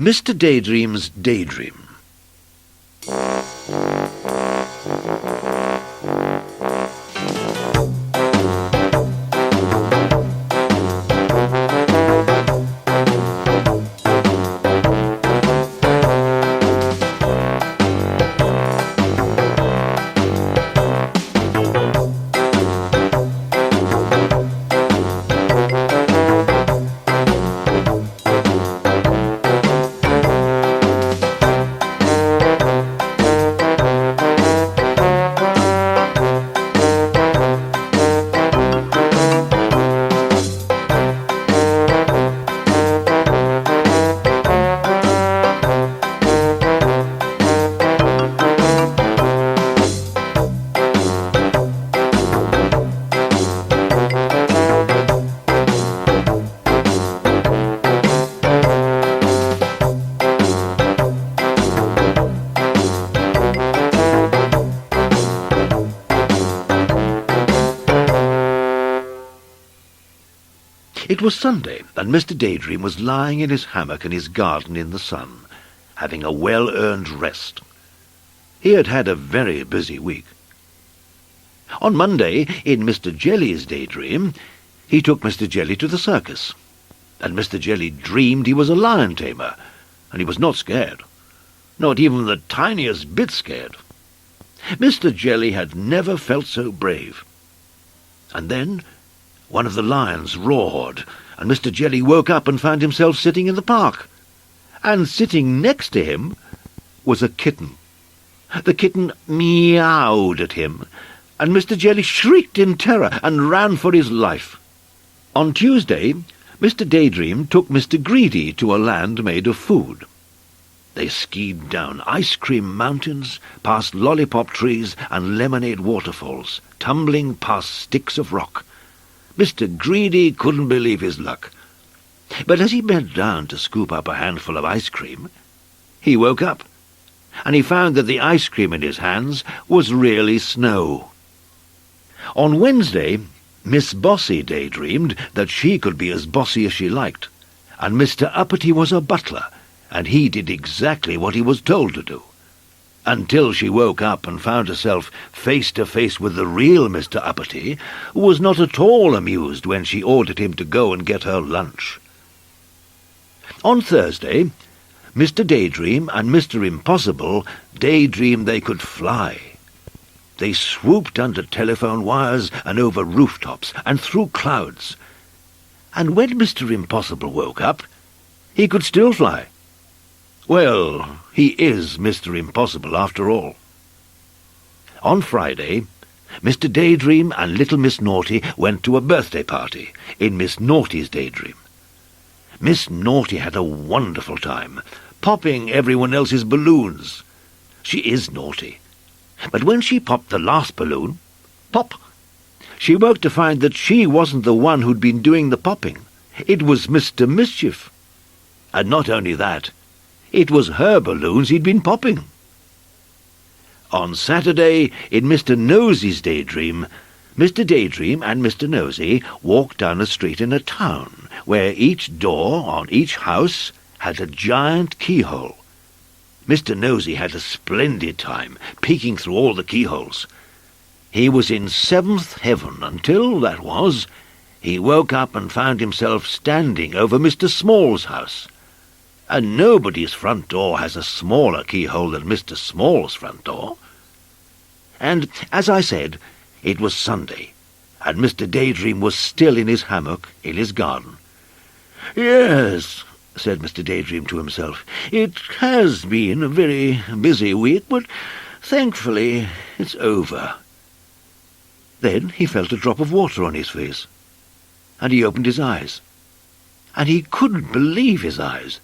Mr. Daydream's Daydream. It was Sunday, and Mr. Daydream was lying in his hammock in his garden in the sun, having a well-earned rest. He had had a very busy week. On Monday, in Mr. Jelly's Daydream, he took Mr. Jelly to the circus, and Mr. Jelly dreamed he was a lion-tamer, and he was not scared, not even the tiniest bit scared. Mr. Jelly had never felt so brave. And then one of the lions roared, and Mr. Jelly woke up and found himself sitting in the park. And sitting next to him was a kitten. The kitten meowed at him, and Mr. Jelly shrieked in terror and ran for his life. On Tuesday, Mr. Daydream took Mr. Greedy to a land made of food. They skied down ice-cream mountains, past lollipop trees and lemonade waterfalls, tumbling past sticks of rock. Mr. Greedy couldn't believe his luck. But as he bent down to scoop up a handful of ice cream, he woke up, and he found that the ice cream in his hands was really snow. On Wednesday, Miss Bossy daydreamed that she could be as bossy as she liked, and Mr. Uppity was a butler, and he did exactly what he was told to do, until she woke up and found herself face to face with the real Mr. Uppity, who was not at all amused when she ordered him to go and get her lunch. On Thursday, Mr. Daydream and Mr. Impossible daydreamed they could fly. They swooped under telephone wires and over rooftops and through clouds. And when Mr. Impossible woke up, he could still fly. Well, he is Mr. Impossible after all. On Friday, Mr. Daydream and little Miss Naughty went to a birthday party in Miss Naughty's Daydream. Miss Naughty had a wonderful time, popping everyone else's balloons. She is naughty. But when she popped the last balloon, pop, she woke to find that she wasn't the one who'd been doing the popping. It was Mr. Mischief. And not only that, it was her balloons he'd been popping. On Saturday, in Mr. Nosy's Daydream, Mr. Daydream and Mr. Nosy walked down a street in a town, where each door on each house had a giant keyhole. Mr. Nosy had a splendid time, peeking through all the keyholes. He was in seventh heaven until, he woke up and found himself standing over Mr. Small's house. And nobody's front door has a smaller keyhole than Mr. Small's front door. And, as I said, it was Sunday, and Mr. Daydream was still in his hammock in his garden. "Yes," said Mr. Daydream to himself, "it has been a very busy week, but thankfully it's over." Then he felt a drop of water on his face, and he opened his eyes, and he couldn't believe his eyes,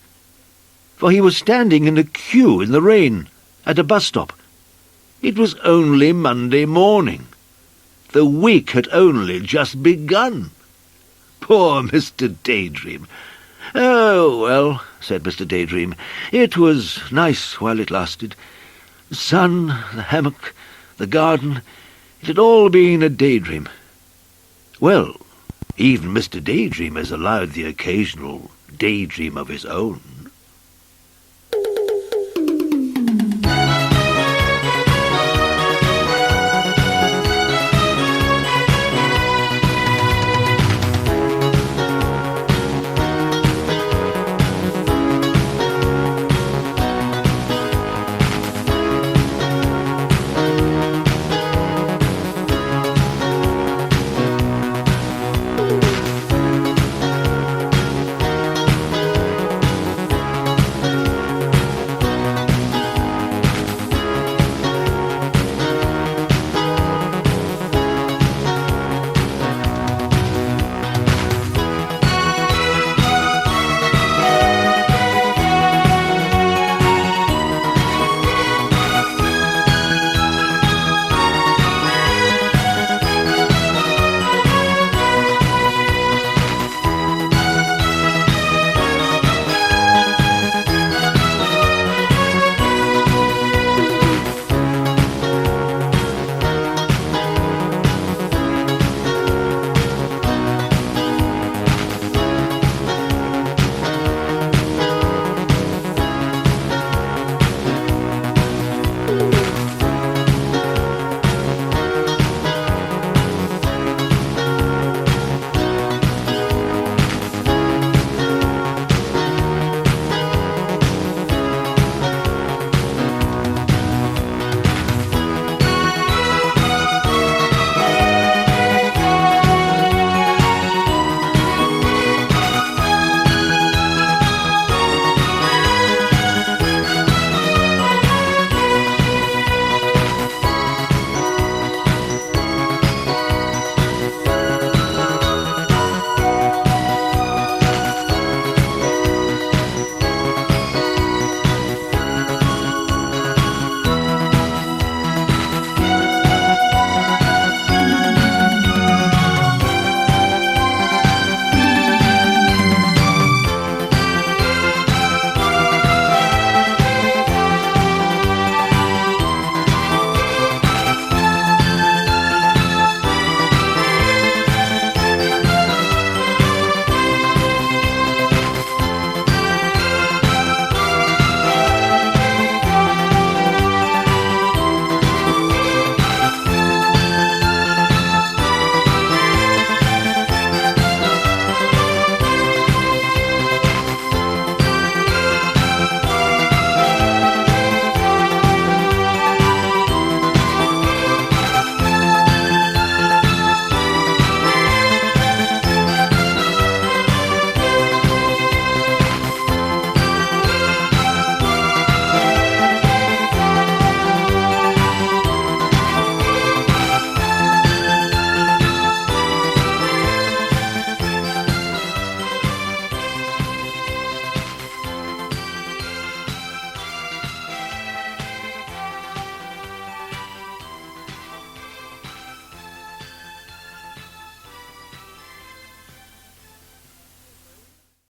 for he was standing in a queue in the rain at a bus stop. It was only Monday morning. The week had only just begun. Poor Mr. Daydream. "Oh, well," said Mr. Daydream, "it was nice while it lasted. The sun, the hammock, the garden, it had all been a daydream." Well, even Mr. Daydream is allowed the occasional daydream of his own.